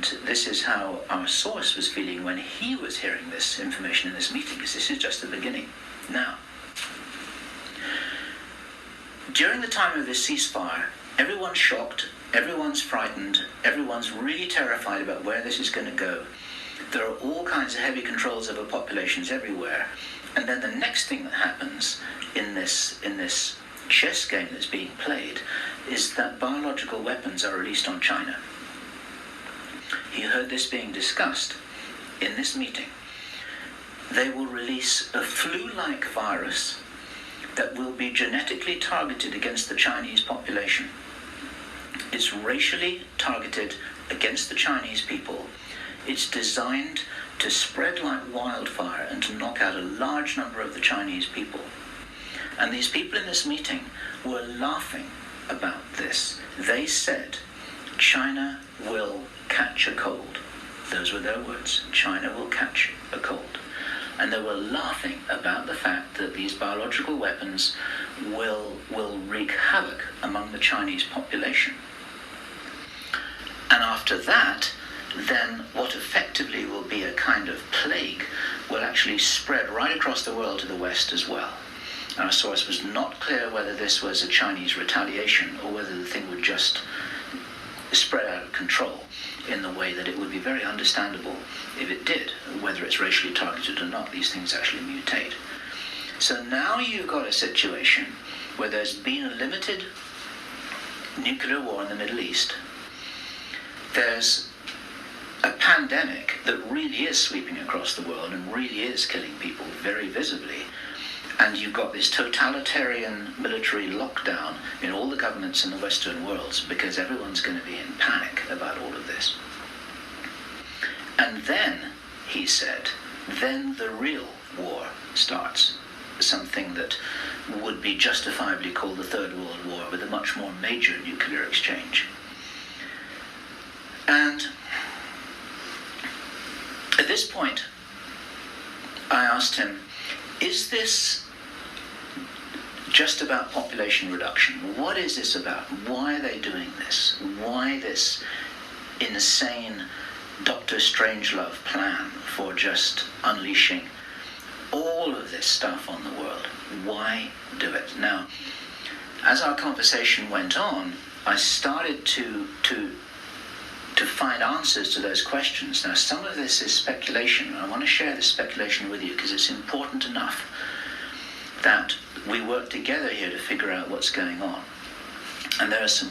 And this is how our source was feeling when he was hearing this information in this meeting, because this is just the beginning. Now, during the time of this ceasefire, everyone's shocked, everyone's frightened, everyone's really terrified about where this is going to go. There are all kinds of heavy controls over populations everywhere. And then the next thing that happens in this chess game that's being played is that biological weapons are released on China. He heard this being discussed in this meeting. They will release a flu-like virus that will be genetically targeted against the Chinese population. It's racially targeted against the Chinese people. It's designed to spread like wildfire and to knock out a large number of the Chinese people. And these people in this meeting were laughing about this. They said, China will catch a cold. Those were their words. China will catch a cold. And they were laughing about the fact that these biological weapons will wreak havoc among the Chinese population. And after that, then what effectively will be a kind of plague will actually spread right across the world to the West as well. Our source was not clear whether this was a Chinese retaliation or whether the thing would just spread out of control in the way that it would be very understandable if it did, whether it's racially targeted or not. These things actually mutate. So now you've got a situation where there's been a limited nuclear war in the Middle East. There's a pandemic that really is sweeping across the world and really is killing people very visibly. And you've got this totalitarian military lockdown in all the governments in the Western worlds because everyone's going to be in panic about all of this. And then, he said, then the real war starts. Something that would be justifiably called the Third World War, with a much more major nuclear exchange. And at this point, I asked him, is this just about population reduction? What is this about? Why are they doing this? Why this insane Dr. Strangelove plan for just unleashing all of this stuff on the world? Why do it? Now, as our conversation went on, I started to find answers to those questions. Now, some of this is speculation, and I want to share this speculation with you because it's important enough that we work together here to figure out what's going on. And there are some